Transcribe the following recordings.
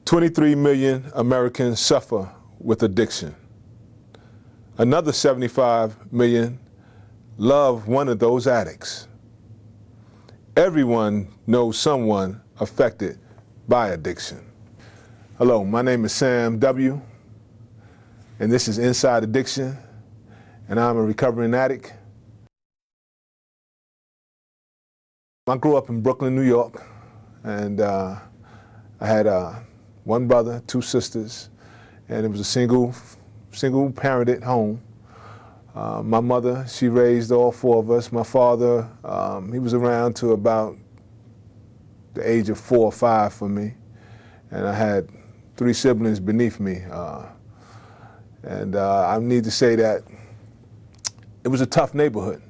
23 million Americans suffer with addiction. Another 75 million love one of those addicts. Everyone knows someone affected by addiction. Hello, my name is Sam W., and this is Inside Addiction, and I'm a recovering addict. I grew up in Brooklyn, New York, and I had one brother, two sisters, and it was a single parented home. My mother, she raised all four of us. My father, he was around to about the age of 4 or 5 for me, and I had 3 siblings beneath me. I need to say that it was a tough neighborhood.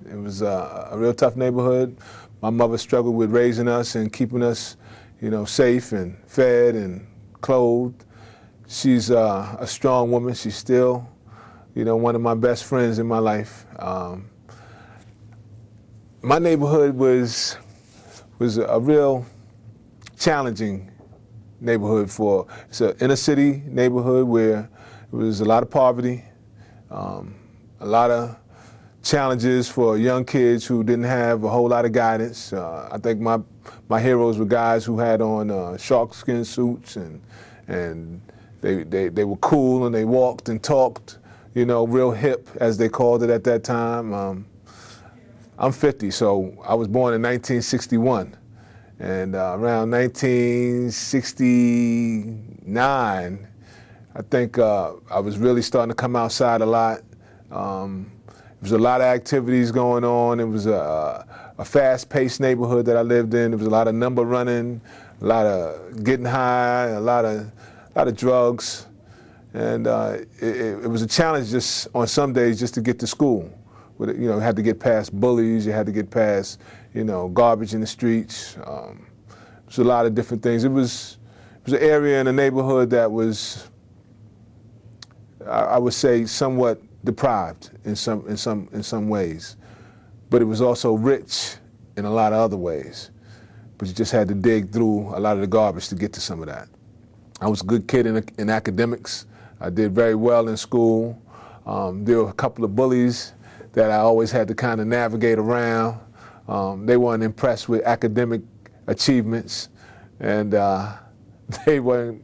It was a real tough neighborhood. My mother struggled with raising us and keeping us, safe and fed and clothed. She's a strong woman. She's still, one of my best friends in my life. My neighborhood was a real challenging neighborhood it's an inner city neighborhood where there was a lot of poverty, a lot of challenges for young kids who didn't have a whole lot of guidance. I think my heroes were guys who had on shark skin suits and they were cool and they walked and talked, real hip, as they called it at that time. I'm 50, so I was born in 1961. And around 1969, I think I was really starting to come outside a lot. There was a lot of activities going on. It was a fast-paced neighborhood that I lived in. There was a lot of number running, a lot of getting high, a lot of drugs. And it was a challenge just on some days just to get to school. You had to get past bullies, you had to get past, garbage in the streets. There's a lot of different things. It was an area in a neighborhood that was, I would say, somewhat deprived in some ways, but it was also rich in a lot of other ways. But you just had to dig through a lot of the garbage to get to some of that. I was a good kid in academics. I did very well in school. There were a couple of bullies that I always had to kind of navigate around. They weren't impressed with academic achievements, and they weren't,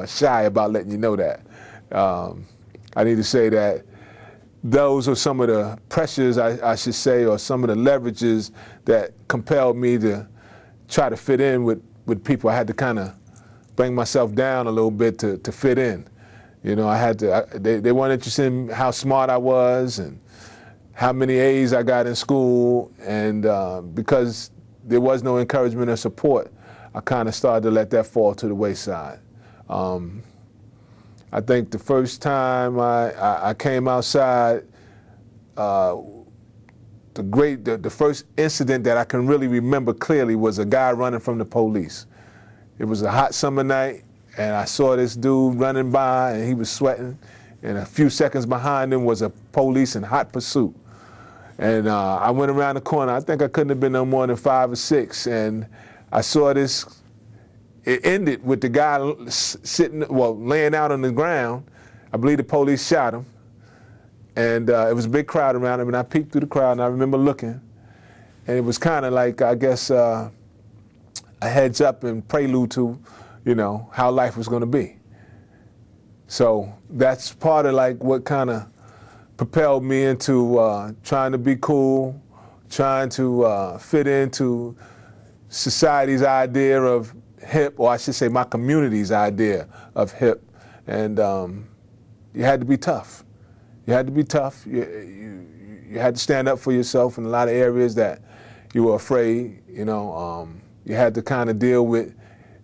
shy about letting you know that. I need to say that those are some of the pressures, I should say, or some of the leverages that compelled me to try to fit in with people. I had to kind of bring myself down a little bit to fit in. I had to. They weren't interested in how smart I was and how many A's I got in school, and because there was no encouragement or support, I kind of started to let that fall to the wayside. I think the first time I came outside, the first incident that I can really remember clearly was a guy running from the police. It was a hot summer night, and I saw this dude running by, and he was sweating, and a few seconds behind him was a police in hot pursuit. And I went around the corner. I think I couldn't have been no more than 5 or 6, and I saw this. It ended with the guy laying out on the ground. I believe the police shot him, and it was a big crowd around him. And I peeked through the crowd, and I remember looking, and it was kind of like, I guess, a heads up and prelude to, how life was going to be. So that's part of like what kind of propelled me into trying to be cool, trying to fit into society's idea of hip, or I should say my community's idea of hip. And you had to be tough. You had to be tough. You had to stand up for yourself in a lot of areas that you were afraid. You had to kind of deal with,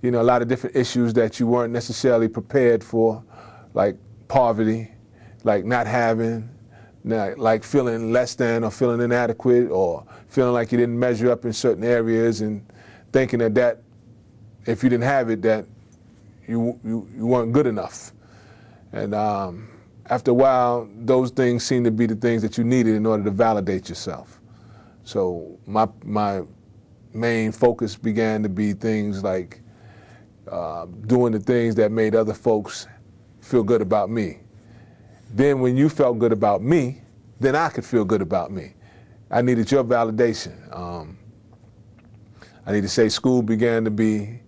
a lot of different issues that you weren't necessarily prepared for, like poverty, like not having, like feeling less than or feeling inadequate or feeling like you didn't measure up in certain areas and thinking that if you didn't have it, that you weren't good enough. And after a while, those things seemed to be the things that you needed in order to validate yourself. So my main focus began to be things like doing the things that made other folks feel good about me. Then when you felt good about me, then I could feel good about me. I needed your validation. I need to say school began to be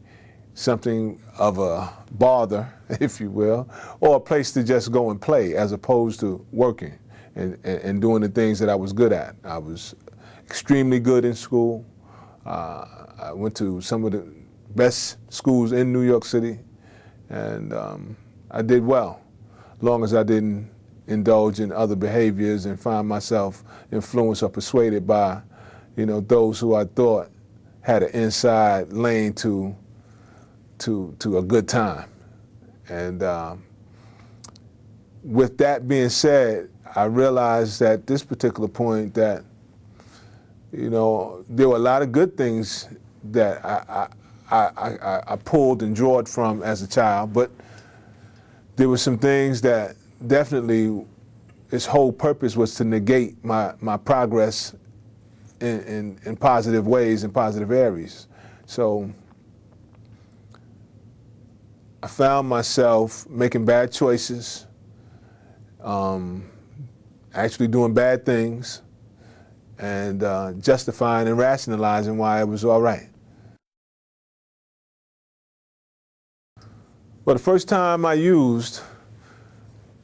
something of a bother, if you will, or a place to just go and play as opposed to working and doing the things that I was good at. I was extremely good in school. I went to some of the best schools in New York City, and I did well, as long as I didn't indulge in other behaviors and find myself influenced or persuaded by, those who I thought had an inside lane to a good time. And with that being said, I realized at this particular point that, there were a lot of good things that I pulled and drawed from as a child, but there were some things that definitely its whole purpose was to negate my progress in positive ways, in positive areas. So I found myself making bad choices, actually doing bad things, and justifying and rationalizing why it was all right. Well, the first time I used,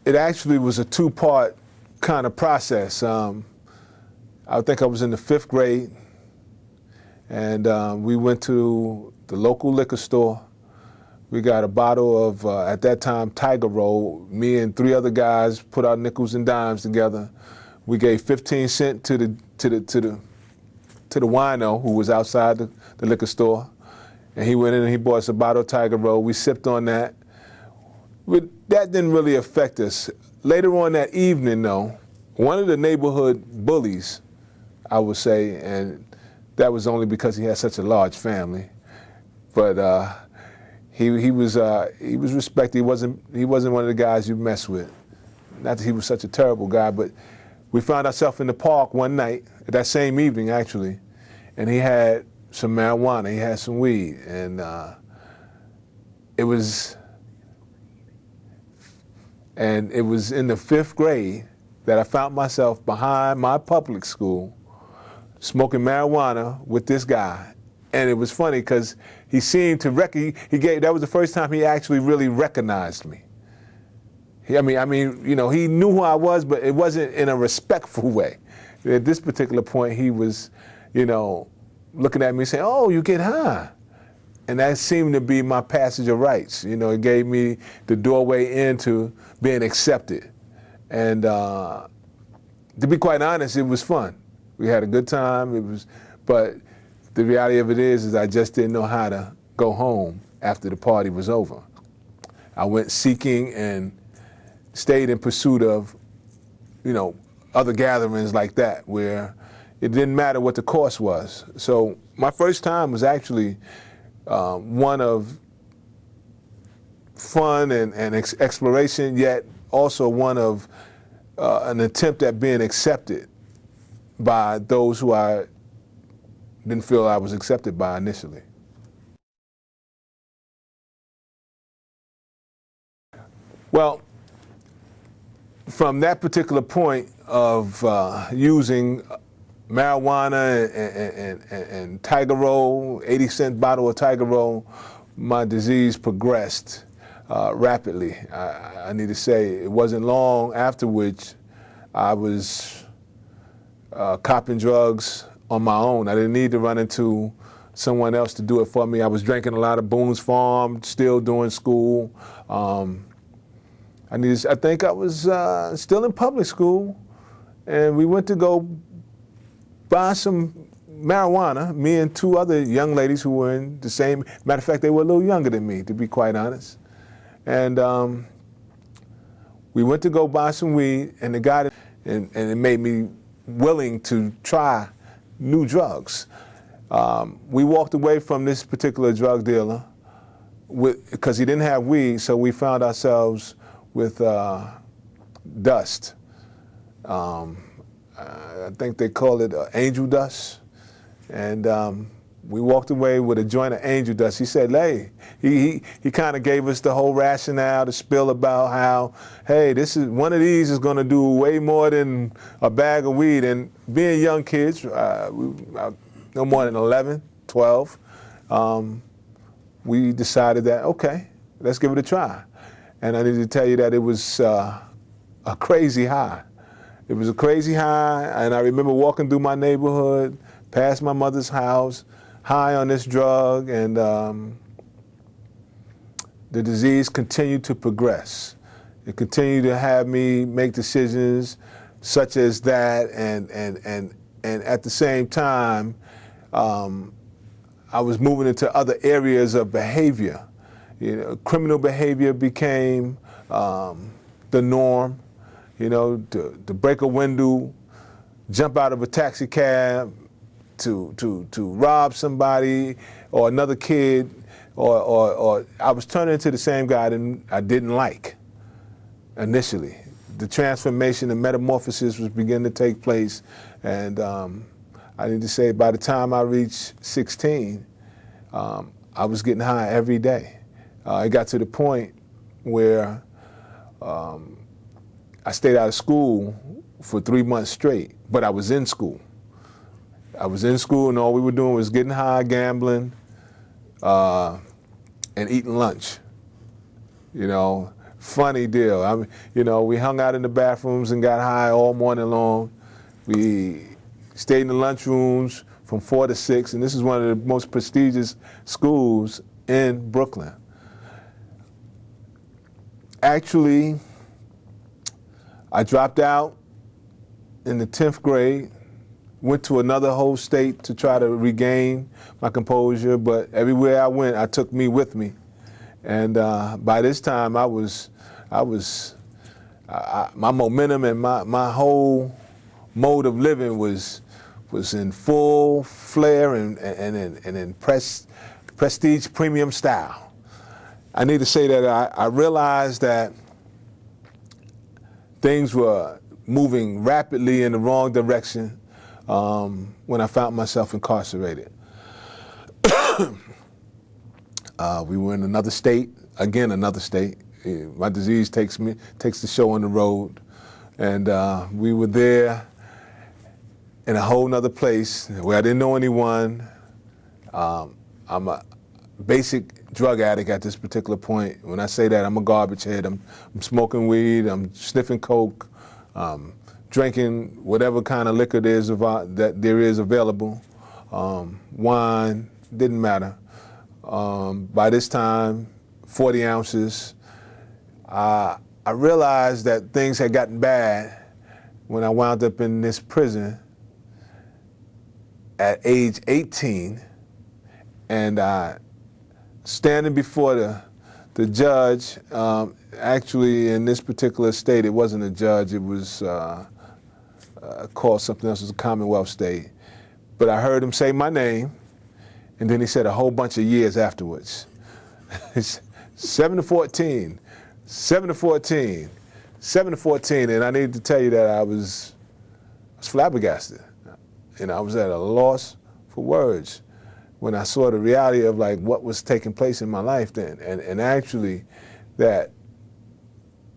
it actually was a two-part kind of process. I think I was in the 5th grade, and we went to the local liquor store. We got a bottle of, at that time, Tiger Roll. Me and 3 other guys put our nickels and dimes together. We gave 15 cents to the wino who was outside the liquor store, and he went in and he bought us a bottle of Tiger Roll. We sipped on that. That didn't really affect us. Later on that evening, though, one of the neighborhood bullies, I would say, and that was only because he had such a large family, but he was respected. He wasn't one of the guys you mess with. Not that he was such a terrible guy, but we found ourselves in the park one night, that same evening actually, and he had some marijuana, he had some weed, and it was in the 5th grade that I found myself behind my public school smoking marijuana with this guy. And it was funny because he seemed to that was the first time he actually really recognized me. He knew who I was, but it wasn't in a respectful way. At this particular point, he was, looking at me saying, "Oh, you get high." And that seemed to be my passage of rights. It gave me the doorway into being accepted. And to be quite honest, it was fun. We had a good time. But the reality of it is I just didn't know how to go home after the party was over. I went seeking and stayed in pursuit of, other gatherings like that where it didn't matter what the cost was. So my first time was actually one of fun and exploration, yet also one of an attempt at being accepted by those who I didn't feel I was accepted by initially. Well, from that particular point of using marijuana and Tiger Roll, 80-cent bottle of Tiger Roll, my disease progressed rapidly. I need to say it wasn't long after which I was copping drugs on my own. I didn't need to run into someone else to do it for me. I was drinking a lot of Boone's Farm, still doing school. I think I was still in public school, and we went to go buy some marijuana, me and 2 other young ladies who were in the same, matter of fact, they were a little younger than me, to be quite honest. And we went to go buy some weed, and the guy, and it made me willing to try new drugs. We walked away from this particular drug dealer because he didn't have weed, so we found ourselves with dust. I think they call it angel dust. And we walked away with a joint of angel dust. He said, hey, he kind of gave us the whole rationale, the spill about how, hey, this is one of these is going to do way more than a bag of weed. And being young kids, no more than 11, 12, we decided that, okay, let's give it a try. And I need to tell you that it was a crazy high. It was a crazy high, and I remember walking through my neighborhood, past my mother's house, high on this drug, and the disease continued to progress. It continued to have me make decisions such as that, and at the same time, I was moving into other areas of behavior. You know, criminal behavior became the norm. You know, to break a window, jump out of a taxi cab, to rob somebody or another kid, or I was turning into the same guy that I didn't like initially. The transformation, the metamorphosis was beginning to take place, and I need to say by the time I reached 16, I was getting high every day. It got to the point where I stayed out of school for 3 months straight, but I was in school. I was in school, and all we were doing was getting high, gambling, and eating lunch. You know, funny deal. I mean, you know, we hung out in the bathrooms and got high all morning long. We stayed in the lunchrooms from 4 to 6, and this is one of the most prestigious schools in Brooklyn. Actually, I dropped out in the 10th grade, went to another whole state to try to regain my composure, but everywhere I went, I took me with me. And by this time, my momentum and my whole mode of living was in full flare and in prestige premium style. I need to say that I realized that things were moving rapidly in the wrong direction when I found myself incarcerated. We were in another state, again another state. My disease takes the show on the road, and we were there in a whole nother place where I didn't know anyone. I'm a basic drug addict at this particular point. When I say that, I'm a garbage head. I'm smoking weed, I'm sniffing coke, drinking whatever kind of liquor that there is available. Wine, didn't matter. By this time, 40 ounces. I realized that things had gotten bad when I wound up in this prison at age 18, and standing before the judge, actually in this particular state, it wasn't a judge, it was called something else, it was a Commonwealth state. But I heard him say my name, and then he said a whole bunch of years afterwards. 7 to 14, 7 to 14, 7 to 14, and I need to tell you that I was flabbergasted. You know, I was at a loss for words when I saw the reality of like what was taking place in my life then, and actually that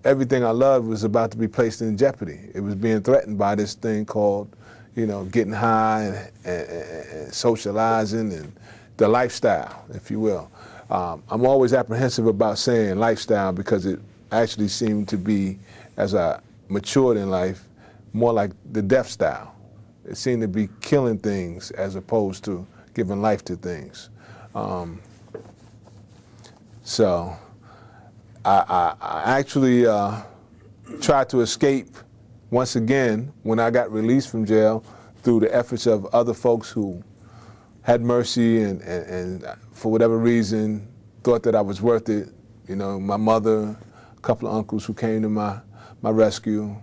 everything I loved was about to be placed in jeopardy. It was being threatened by this thing called, you know, getting high and socializing and the lifestyle, if you will. I'm always apprehensive about saying lifestyle because it actually seemed to be, as I matured in life, more like the death style. It seemed to be killing things as opposed to giving life to things. So I actually tried to escape once again when I got released from jail through the efforts of other folks who had mercy and for whatever reason thought that I was worth it. You know, my mother, a couple of uncles who came to my rescue.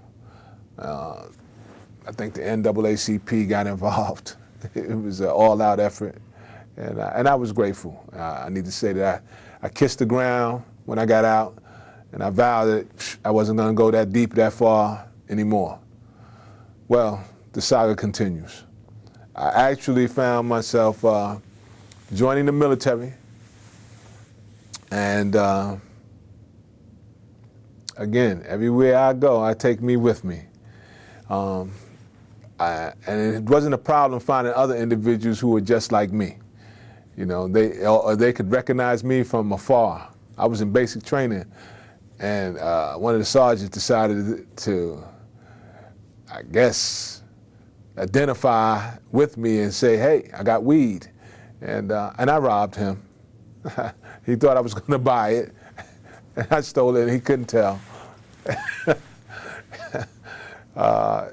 I think the NAACP got involved. It was an all-out effort, and I was grateful. I need to say that I kissed the ground when I got out, and I vowed that I wasn't going to go that deep, that far anymore. Well, the saga continues. I actually found myself joining the military, and again, everywhere I go, I take me with me. And it wasn't a problem finding other individuals who were just like me. You know, they could recognize me from afar. I was in basic training, and one of the sergeants decided to, I guess, identify with me and say, "Hey, I got weed," and I robbed him. He thought I was going to buy it, and I stole it, and he couldn't tell.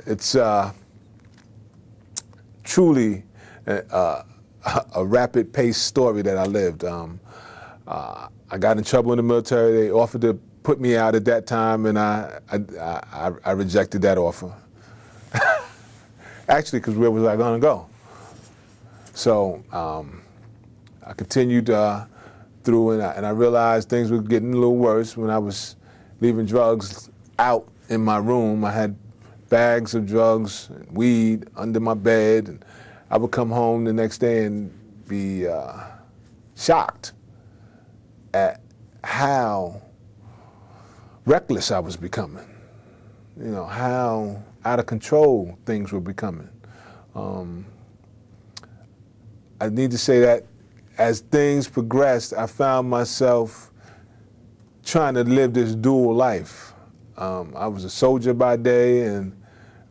It's truly a rapid-paced story that I lived. I got in trouble in the military. They offered to put me out at that time, and I rejected that offer. Actually, because where was I going to go? So I continued through, and I realized things were getting a little worse when I was leaving drugs out in my room. I had bags of drugs and weed under my bed, and I would come home the next day and be shocked at how reckless I was becoming. You know, how out of control things were becoming. I need to say that as things progressed, I found myself trying to live this dual life. I was a soldier by day, and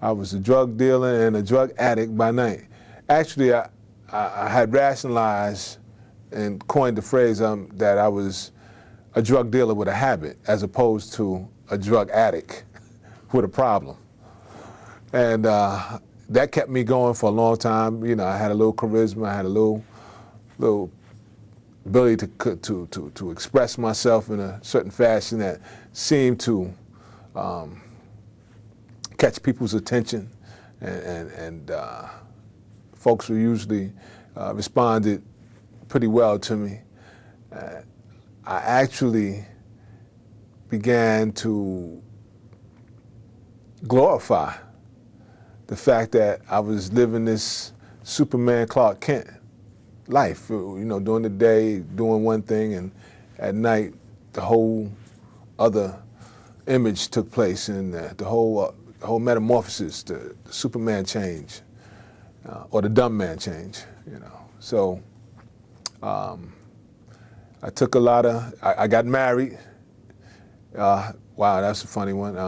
I was a drug dealer and a drug addict by night. Actually, I had rationalized and coined the phrase that I was a drug dealer with a habit as opposed to a drug addict with a problem. And that kept me going for a long time. You know, I had a little charisma, I had a little ability to express myself in a certain fashion that seemed to catch people's attention, and folks who usually responded pretty well to me. I actually began to glorify the fact that I was living this Superman Clark Kent life, you know, during the day doing one thing, and at night the whole other image took place, and the whole metamorphosis, the Superman change, or the dumb man change, you know. So I took a lot of, I got married. Wow, that's a funny one.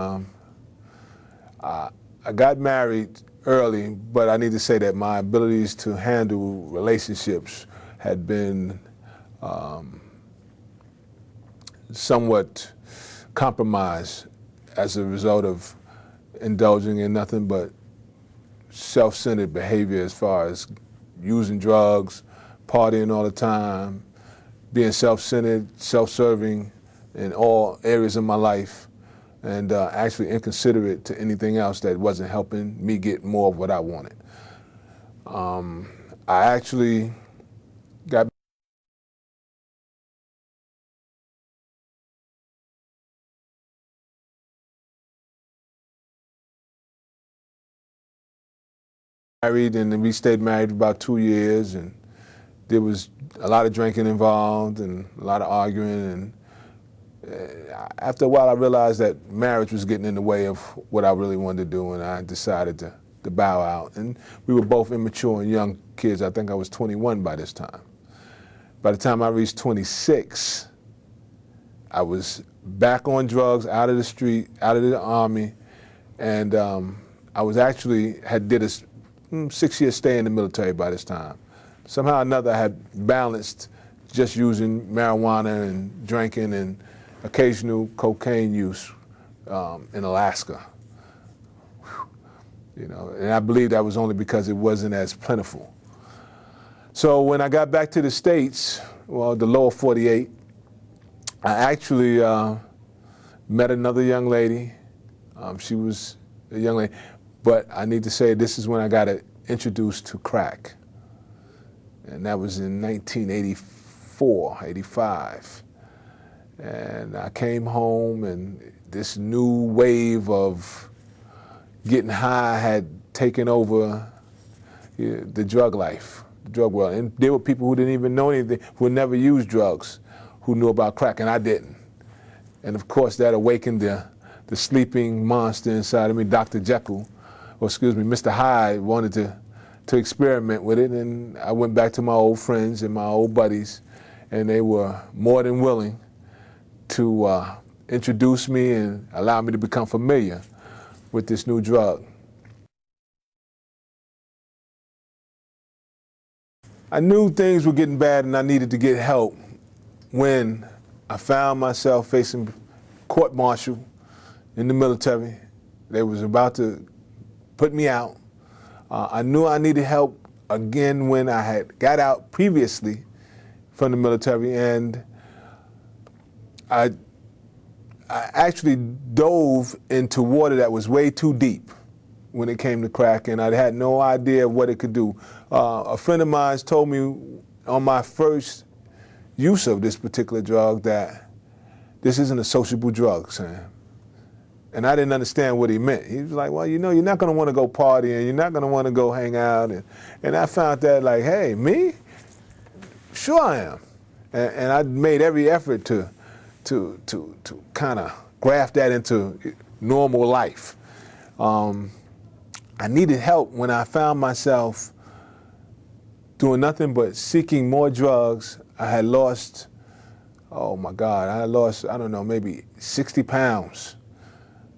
I got married early, but I need to say that my abilities to handle relationships had been somewhat compromised as a result of indulging in nothing but self-centered behavior, as far as using drugs, partying all the time, being self-centered, self-serving in all areas of my life, and actually inconsiderate to anything else that wasn't helping me get more of what I wanted. I actually got married, and then we stayed married about 2 years, and there was a lot of drinking involved and a lot of arguing, and after a while I realized that marriage was getting in the way of what I really wanted to do, and I decided to bow out. And we were both immature and young kids. I think I was 21 by this time. By the time I reached 26, I was back on drugs, out of the street, out of the Army, and I was actually did a 6-year stay in the military by this time. Somehow or another I had balanced just using marijuana and drinking and occasional cocaine use in Alaska. You know, and I believe that was only because it wasn't as plentiful. So when I got back to the States, well, the lower 48, I actually met another young lady. She was a young lady, but I need to say this is when I got introduced to crack. And that was in 1984, 85. And I came home, and this new wave of getting high had taken over the drug life. the drug world. And there were people who didn't even know anything, who had never used drugs, who knew about crack, and I didn't. And of course, that awakened the sleeping monster inside of me, Dr. Jekyll, or excuse me, Mr. Hyde, wanted to experiment with it. And I went back to my old friends and my old buddies, and they were more than willing to introduce me and allow me to become familiar with this new drug. I knew things were getting bad and I needed to get help when I found myself facing court-martial in the military. They was about to put me out. I knew I needed help again when I had got out previously from the military, and I actually dove into water that was way too deep when it came to crack, and I had no idea what it could do. A friend of mine told me on my first use of this particular drug that this isn't a sociable drug, Sam. And I didn't understand what he meant. He was like, well, you know, you're not going to want to go partying, you're not going to want to go hang out. And I found that like, hey, me? Sure I am. And I made every effort to kind of graft that into normal life. I needed help when I found myself doing nothing but seeking more drugs. I had lost, oh my God, I had lost, I don't know, maybe 60 pounds.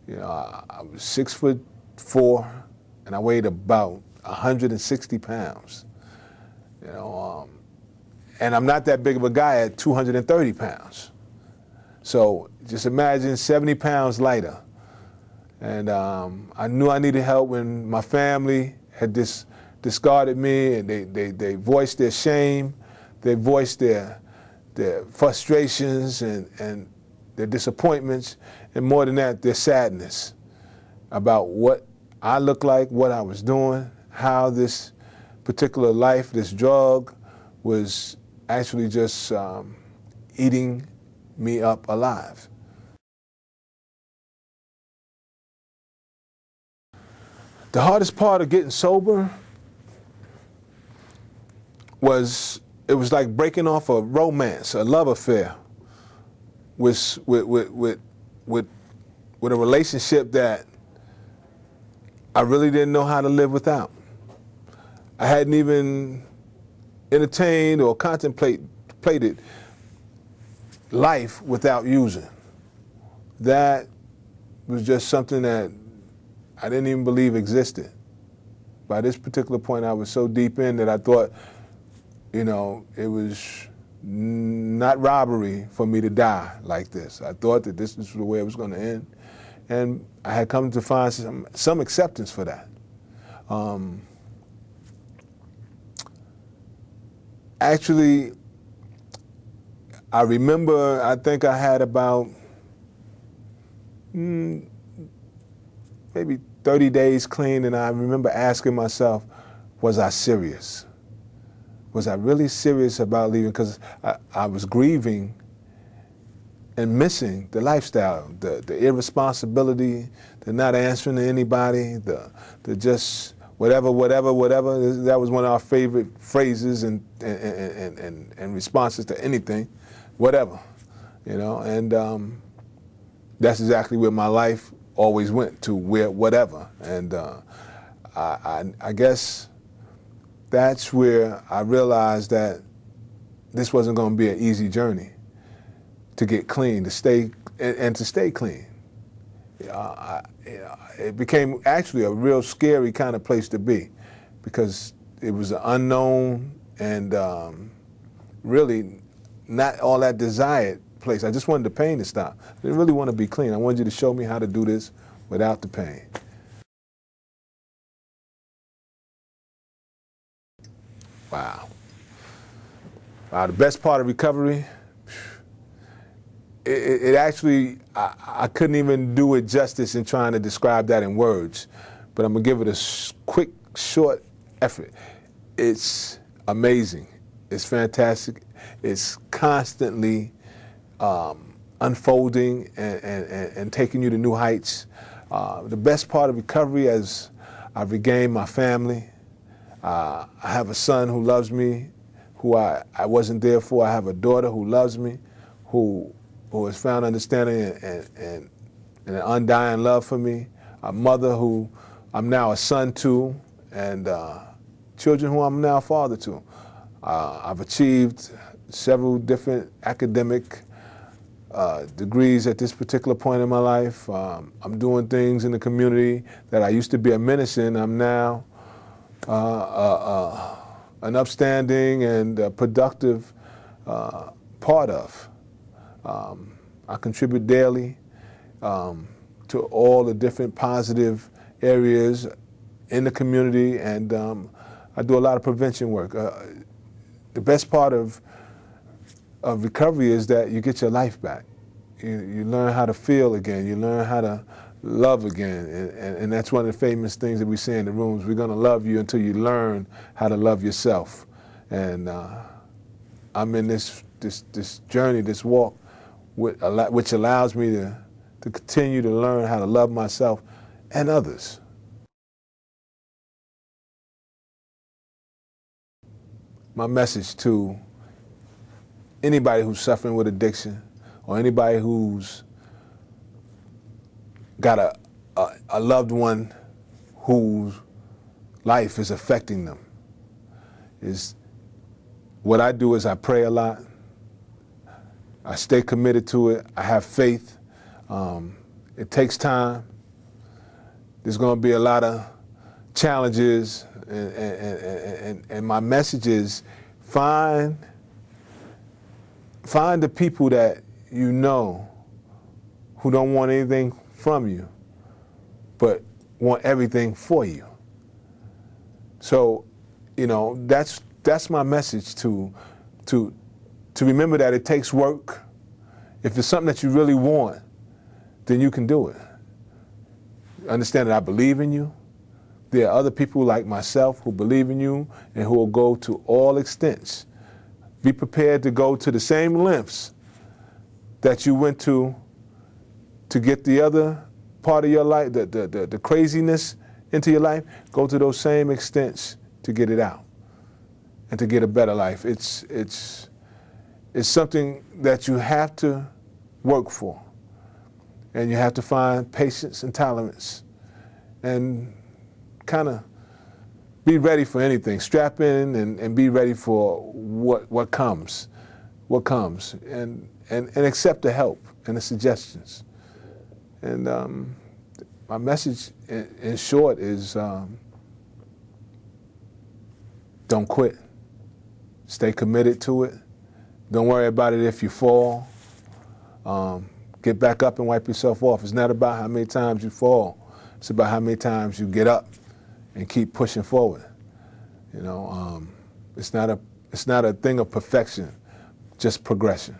You know, I was 6'4", and I weighed about 160 pounds. You know, and I'm not that big of a guy at 230 pounds. So just imagine 70 pounds lighter. And I knew I needed help when my family had discarded me, and they voiced their shame, they voiced their frustrations and their disappointments, and more than that, their sadness about what I looked like, what I was doing, how this particular life, this drug, was actually just eating me up alive. The hardest part of getting sober was, it was like breaking off a romance, a love affair with a relationship that I really didn't know how to live without. I hadn't even entertained or contemplated life without using. That was just something that I didn't even believe existed. By this particular point, I was so deep in that I thought, you know, it was not robbery for me to die like this. I thought that this was the way it was going to end. And I had come to find some acceptance for that. Actually, I remember, I think I had about maybe 30 days clean, and I remember asking myself, was I serious? Was I really serious about leaving? Because I was grieving and missing the lifestyle, the irresponsibility, the not answering to anybody, the just whatever. That was one of our favorite phrases and responses to anything, whatever, you know. And that's exactly where my life always went to, whatever. And I guess that's where I realized that this wasn't going to be an easy journey to get clean, to stay clean. It became actually a real scary kind of place to be, because it was an unknown and really not all that desired place. I just wanted the pain to stop. I didn't really want to be clean. I wanted you to show me how to do this without the pain. Wow. The best part of recovery, it actually, I couldn't even do it justice in trying to describe that in words, but I'm gonna give it a quick, short effort. It's amazing. It's fantastic. It's constantly unfolding and taking you to new heights. The best part of recovery, as I've regained my family, I have a son who loves me, who I wasn't there for. I have a daughter who loves me, who has found understanding and an undying love for me. A mother who I'm now a son to, and children who I'm now a father to. I've achieved several different academic degrees at this particular point in my life. I'm doing things in the community that I used to be a menace in. I'm now an upstanding and productive part of. I contribute daily to all the different positive areas in the community, and I do a lot of prevention work. The best part of recovery is that you get your life back. You learn how to feel again. You learn how to love again, and that's one of the famous things that we say in the rooms. We're going to love you until you learn how to love yourself. And I'm in this journey, this walk, which allows me to continue to learn how to love myself and others. My message to anybody who's suffering with addiction, or anybody who's got a loved one whose life is affecting them, is what I do is I pray a lot. I stay committed to it. I have faith. It takes time. There's going to be a lot of challenges, and my message is find the people that you know who don't want anything from you, but want everything for you. So, you know, that's my message to remember that it takes work. If it's something that you really want, then you can do it. Understand that I believe in you. There are other people like myself who believe in you and who will go to all extents. Be prepared to go to the same lengths that you went to get the other part of your life, the craziness into your life. Go to those same extents to get it out and to get a better life. It's something that you have to work for, and you have to find patience and tolerance, and kind of be ready for anything. Strap in and be ready for what comes, and accept the help and the suggestions. And my message, in short, is don't quit. Stay committed to it. Don't worry about it if you fall. Get back up and wipe yourself off. It's not about how many times you fall. It's about how many times you get up and keep pushing forward. You know, it's not a thing of perfection, just progression.